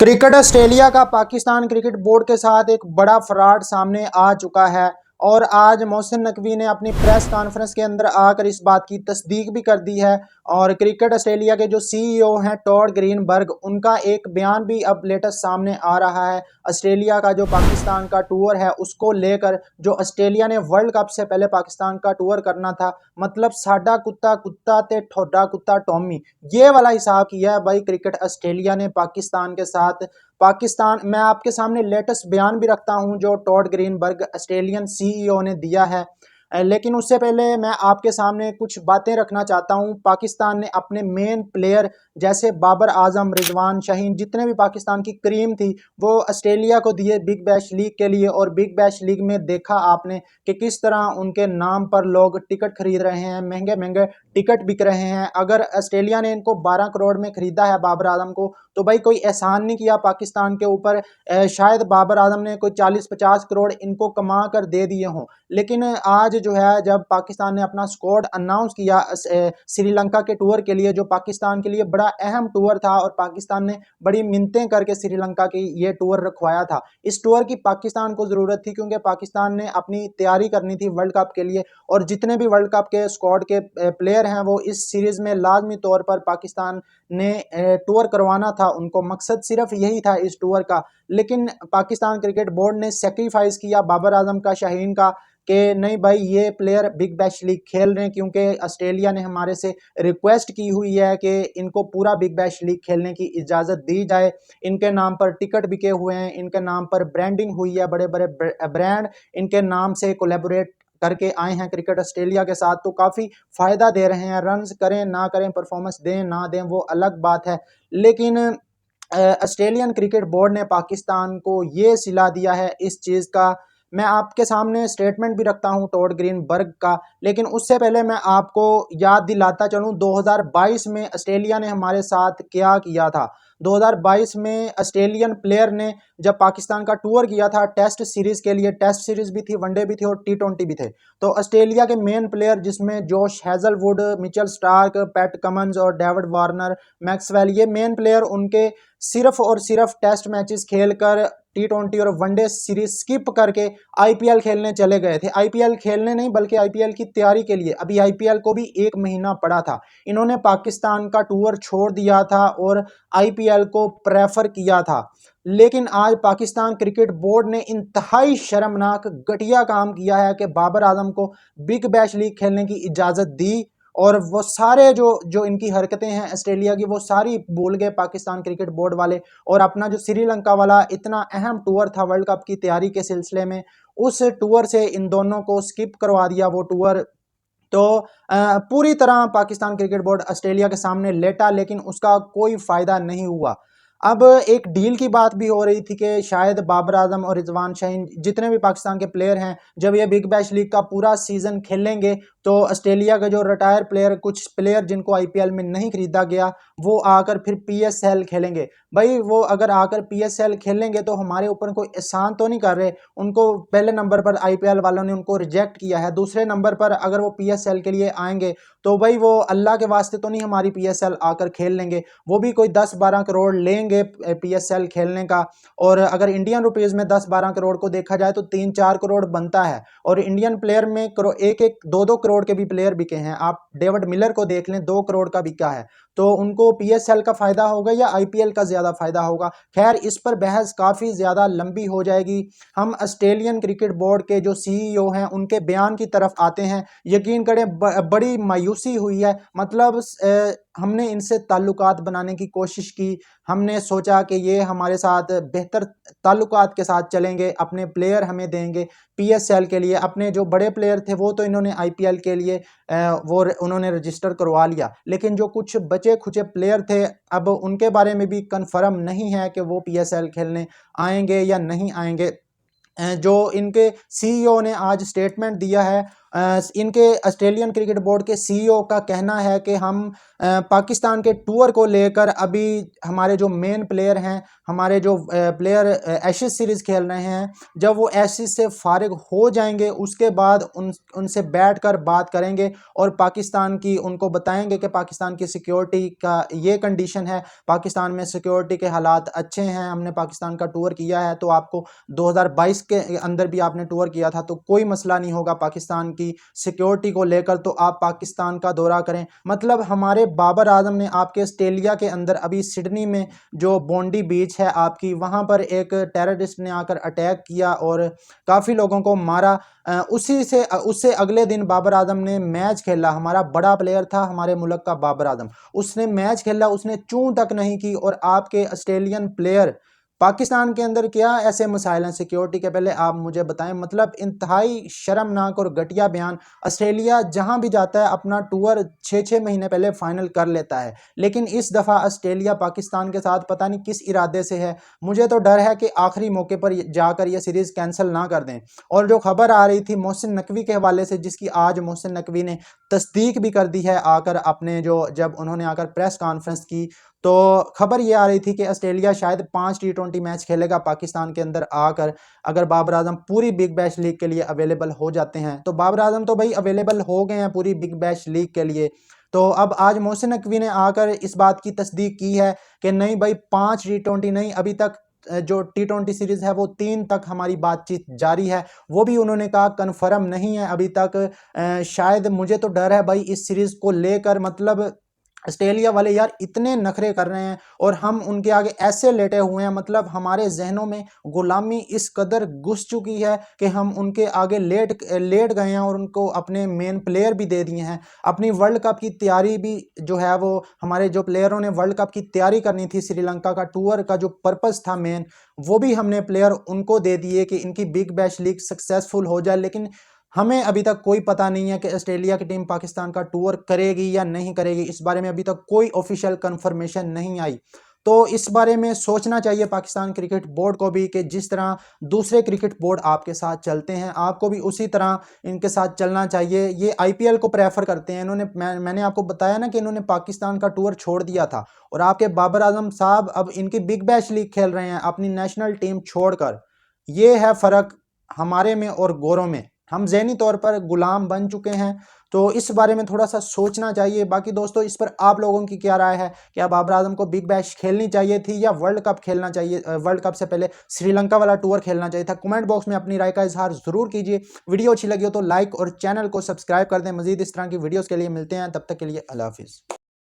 Cricket Australia का Pakistan cricket board के साथ एक बड़ा फ्रॉड सामने आ चुका है और आज मोहसिन नकवी ने अपनी प्रेस कॉन्फ्रेंस के अंदर आकर इस बात की तस्दीक भी कर दी है। और क्रिकेट ऑस्ट्रेलिया के जो सीईओ हैं टॉड ग्रीनबर्ग, उनका एक बयान भी अब लेटेस्ट सामने आ रहा है। ऑस्ट्रेलिया का जो पाकिस्तान का टूर है उसको लेकर, जो ऑस्ट्रेलिया ने वर्ल्ड कप से पहले पाकिस्तान का टूर करना था, मतलब साडा कुत्ता कुत्ता ते ठोडा कुत्ता टॉमी, ये वाला हिसाब किया है भाई क्रिकेट ऑस्ट्रेलिया ने पाकिस्तान के साथ। पाकिस्तान, मैं आपके सामने लेटेस्ट बयान भी रखता हूं जो टॉड ग्रीनबर्ग ऑस्ट्रेलियन सीईओ ने दिया है। लेकिन उससे पहले मैं आपके सामने कुछ बातें रखना चाहता हूं। पाकिस्तान ने अपने मेन प्लेयर जैसे बाबर आजम, रिजवान शाहीन, जितने भी पाकिस्तान की क्रीम थी, वो ऑस्ट्रेलिया को दिए बिग बैश लीग के लिए। और बिग बैश लीग में देखा आपने कि किस तरह उनके नाम पर लोग टिकट खरीद रहे हैं, महंगे महंगे टिकट बिक रहे हैं। अगर ऑस्ट्रेलिया ने इनको 12 करोड़ में खरीदा है बाबर आजम को, तो भाई कोई एहसान नहीं किया पाकिस्तान के ऊपर। शायद बाबर आजम ने कोई 40-50 करोड़ इनको कमा कर दे दिए हों। लेकिन आज जो है, जब पाकिस्तान ने अपना स्क्वाड अनाउंस किया श्रीलंका के टूर के लिए, जो पाकिस्तान के लिए बड़ा अहम टूर था और पाकिस्तान ने बड़ी मिन्नतें करके श्रीलंका की ये टूर रखवाया था। इस टूर की पाकिस्तान को ज़रूरत थी क्योंकि पाकिस्तान ने अपनी तैयारी करनी थी वर्ल्ड कप के लिए। और जितने भी वर्ल्ड कप के स्क्वाड के प्लेयर हैं वो इस सीरीज़ में लाजमी तौर पर पाकिस्तान ने टूर करवाना था। उनको मकसद सिर्फ यही था इस टूर का। लेकिन पाकिस्तान क्रिकेट बोर्ड ने सेक्रीफाइस किया बाबर आजम का, शाहीन का, कि नहीं भाई ये प्लेयर बिग बैश लीग खेल रहे हैं क्योंकि ऑस्ट्रेलिया ने हमारे से रिक्वेस्ट की हुई है कि इनको पूरा बिग बैश लीग खेलने की इजाज़त दी जाए। इनके नाम पर टिकट बिके हुए हैं, इनके नाम पर ब्रांडिंग हुई है, बड़े बड़े ब्रांड इनके नाम से कोलैबोरेट करके आए हैं क्रिकेट ऑस्ट्रेलिया के साथ, तो काफ़ी फ़ायदा दे रहे हैं। रन्स करें ना करें, परफॉर्मेंस दें ना दें, वो अलग बात है। लेकिन ऑस्ट्रेलियन क्रिकेट बोर्ड ने पाकिस्तान को ये सिला दिया है इस चीज़ का। मैं आपके सामने स्टेटमेंट भी रखता हूं टॉड ग्रीनबर्ग का, लेकिन उससे पहले मैं आपको याद दिलाता चलूं 2022 में ऑस्ट्रेलिया ने हमारे साथ क्या किया था। 2022 में ऑस्ट्रेलियन प्लेयर ने जब पाकिस्तान का टूर किया था टेस्ट सीरीज के लिए, टेस्ट सीरीज भी थी, वनडे भी थी और T20 भी थे, तो ऑस्ट्रेलिया के मेन प्लेयर जिसमें जोश हैजलवुड, मिचेल स्टार्क, पैट कमंस और डेविड वार्नर, मैक्सवेल, ये मेन प्लेयर उनके सिर्फ और सिर्फ टेस्ट मैचेस खेलकर T20 और वनडे सीरीज स्किप करके IPL खेलने चले गए थे। IPL खेलने नहीं बल्कि IPL की तैयारी के लिए। अभी IPL को भी 1 महीना पड़ा था। इन्होंने पाकिस्तान का टूर छोड़ दिया था और IPL को प्रेफर किया था। लेकिन आज पाकिस्तान क्रिकेट बोर्ड ने इंतहाई शर्मनाक घटिया काम किया है कि बाबर आजम को बिग बैश लीग खेलने की इजाज़त दी और वो सारे जो जो इनकी हरकतें हैं ऑस्ट्रेलिया की, वो सारी भूल गए पाकिस्तान क्रिकेट बोर्ड वाले। और अपना जो श्रीलंका वाला इतना अहम टूर था वर्ल्ड कप की तैयारी के सिलसिले में, उस टूर से इन दोनों को स्किप करवा दिया वो टूर। तो पूरी तरह पाकिस्तान क्रिकेट बोर्ड ऑस्ट्रेलिया के सामने लेटा, लेकिन उसका कोई फ़ायदा नहीं हुआ। अब एक डील की बात भी हो रही थी कि शायद बाबर आजम और रिजवान शाहीन, जितने भी पाकिस्तान के प्लेयर हैं, जब ये बिग बैश लीग का पूरा सीज़न खेलेंगे तो ऑस्ट्रेलिया के जो रिटायर प्लेयर, कुछ प्लेयर जिनको IPL में नहीं खरीदा गया, वो आकर फिर PSL खेलेंगे। भाई वो अगर आकर PSL खेलेंगे तो हमारे ऊपर कोई एहसान तो नहीं कर रहे। उनको पहले नंबर पर IPL वालों ने उनको रिजेक्ट किया है, दूसरे नंबर पर अगर वो PSL के लिए आएंगे तो भाई वो अल्लाह के वास्ते तो नहीं हमारी PSL आकर खेल लेंगे। वो भी कोई 10-12 करोड़ लेंगे PSL खेलने का। और अगर इंडियन रुपीज़ में 10-12 करोड़ को देखा जाए तो 3-4 करोड़ बनता है। और इंडियन प्लेयर में 1-1, 2-2 करोड़ के भी प्लेयर बिके हैं। आप डेविड मिलर को देख लें, 2 करोड़ का बिका है। तो उनको PSL का फ़ायदा होगा या IPL का ज़्यादा फ़ायदा होगा? खैर, इस पर बहस काफ़ी ज़्यादा लंबी हो जाएगी। हम ऑस्ट्रेलियन क्रिकेट बोर्ड के जो CEO हैं उनके बयान की तरफ आते हैं। यकीन करें बड़ी मायूसी हुई है। मतलब हमने इनसे ताल्लुकात बनाने की कोशिश की, हमने सोचा कि ये हमारे साथ बेहतर ताल्लुकात के साथ चलेंगे, अपने प्लेयर हमें देंगे PSL के लिए। अपने जो बड़े प्लेयर थे वो तो इन्होंने IPL के लिए उन्होंने रजिस्टर करवा लिया, लेकिन जो कुछ बचे खुचे प्लेयर थे अब उनके बारे में भी कंफर्म नहीं है कि वो PSL खेलने आएंगे या नहीं आएंगे। जो इनके CEO ने आज स्टेटमेंट दिया है, इनके ऑस्ट्रेलियन क्रिकेट बोर्ड के CEO का कहना है कि हम पाकिस्तान के टूर को लेकर अभी हमारे जो मेन प्लेयर हैं, हमारे जो प्लेयर एशेज सीरीज़ खेल रहे हैं, जब वो एशेज से फारिग हो जाएंगे उसके बाद उनसे बैठकर बात करेंगे और पाकिस्तान की उनको बताएंगे कि पाकिस्तान की सिक्योरिटी का ये कंडीशन है, पाकिस्तान में सिक्योरिटी के हालात अच्छे हैं, हमने पाकिस्तान का टूर किया है, तो आपको 2022 के अंदर भी आपने टूर किया था तो कोई मसला नहीं होगा पाकिस्तान की सिक्योरिटी को लेकर, तो आप पाकिस्तान का दौरा करें। मतलब हमारे बाबर आजम ने आपके ऑस्ट्रेलिया के अंदर अभी सिडनी में जो बोंडी बीच है आपकी, वहाँ पर एक टेररिस्ट ने आकर अटैक किया और काफ़ी लोगों को मारा। उससे अगले दिन बाबर आजम ने मैच खेला, हमारा बड़ा प्लेयर था हमारे मुल्क का बाबर आजम, उसने मैच खेला, उसने चूं तक नहीं की, और आपके ऑस्ट्रेलियन प्लेयर पाकिस्तान के अंदर क्या ऐसे मसाइल हैं सिक्योरिटी के, पहले आप मुझे बताएं। मतलब इंतहाई शर्मनाक और घटिया बयान। ऑस्ट्रेलिया जहां भी जाता है अपना टूर 6-6 महीने पहले फाइनल कर लेता है, लेकिन इस दफ़ा ऑस्ट्रेलिया पाकिस्तान के साथ पता नहीं किस इरादे से है, मुझे तो डर है कि आखिरी मौके पर जाकर यह सीरीज़ कैंसिल ना कर दें। और जो खबर आ रही थी मोहसिन नकवी के हवाले से, जिसकी आज मोहसिन नकवी ने तस्दीक भी कर दी है आकर अपने जब उन्होंने आकर प्रेस कॉन्फ्रेंस की, तो खबर ये आ रही थी कि ऑस्ट्रेलिया शायद 5 T20 मैच खेलेगा पाकिस्तान के अंदर आकर, अगर बाबर आजम पूरी बिग बैश लीग के लिए अवेलेबल हो जाते हैं। तो बाबर आजम तो भाई अवेलेबल हो गए हैं पूरी बिग बैश लीग के लिए, तो अब आज मोहसिन नकवी ने आकर इस बात की तस्दीक की है कि नहीं भाई 5 T20 नहीं, अभी तक जो T20 सीरीज़ है वो 3 तक हमारी बातचीत जारी है, वो भी उन्होंने कहा कन्फर्म नहीं है अभी तक। शायद मुझे तो डर है भाई इस सीरीज़ को लेकर, मतलब ऑस्ट्रेलिया वाले यार इतने नखरे कर रहे हैं और हम उनके आगे ऐसे लेटे हुए हैं, मतलब हमारे जहनों में गुलामी इस कदर घुस चुकी है कि हम उनके आगे लेट गए हैं और उनको अपने मेन प्लेयर भी दे दिए हैं। अपनी वर्ल्ड कप की तैयारी भी जो है वो हमारे जो प्लेयरों ने वर्ल्ड कप की तैयारी करनी थी, श्रीलंका का टूर का जो पर्पस था मेन, वो भी हमने प्लेयर उनको दे दिए कि इनकी बिग बैश लीग सक्सेसफुल हो जाए। लेकिन हमें अभी तक कोई पता नहीं है कि ऑस्ट्रेलिया की टीम पाकिस्तान का टूर करेगी या नहीं करेगी, इस बारे में अभी तक कोई ऑफिशियल कंफर्मेशन नहीं आई। तो इस बारे में सोचना चाहिए पाकिस्तान क्रिकेट बोर्ड को भी कि जिस तरह दूसरे क्रिकेट बोर्ड आपके साथ चलते हैं आपको भी उसी तरह इनके साथ चलना चाहिए। ये IPL को प्रेफर करते हैं, मैंने आपको बताया ना कि इन्होंने पाकिस्तान का टूर छोड़ दिया था, और आपके बाबर आजम साहब अब इनकी बिग बैश लीग खेल रहे हैं अपनी नेशनल टीम छोड़कर। ये है फ़र्क हमारे में और गोरों में, हम ज़हनी तौर पर गुलाम बन चुके हैं। तो इस बारे में थोड़ा सा सोचना चाहिए। बाकी दोस्तों इस पर आप लोगों की क्या राय है, क्या बाबर आजम को बिग बैश खेलनी चाहिए थी या वर्ल्ड कप खेलना चाहिए, वर्ल्ड कप से पहले श्रीलंका वाला टूर खेलना चाहिए था? कमेंट बॉक्स में अपनी राय का इजहार ज़रूर कीजिए। वीडियो अच्छी लगी हो तो लाइक और चैनल को सब्सक्राइब कर दें। मज़ीद इस तरह की वीडियोज़ के लिए मिलते हैं, तब तक के लिए अल्लाह हाफिज़।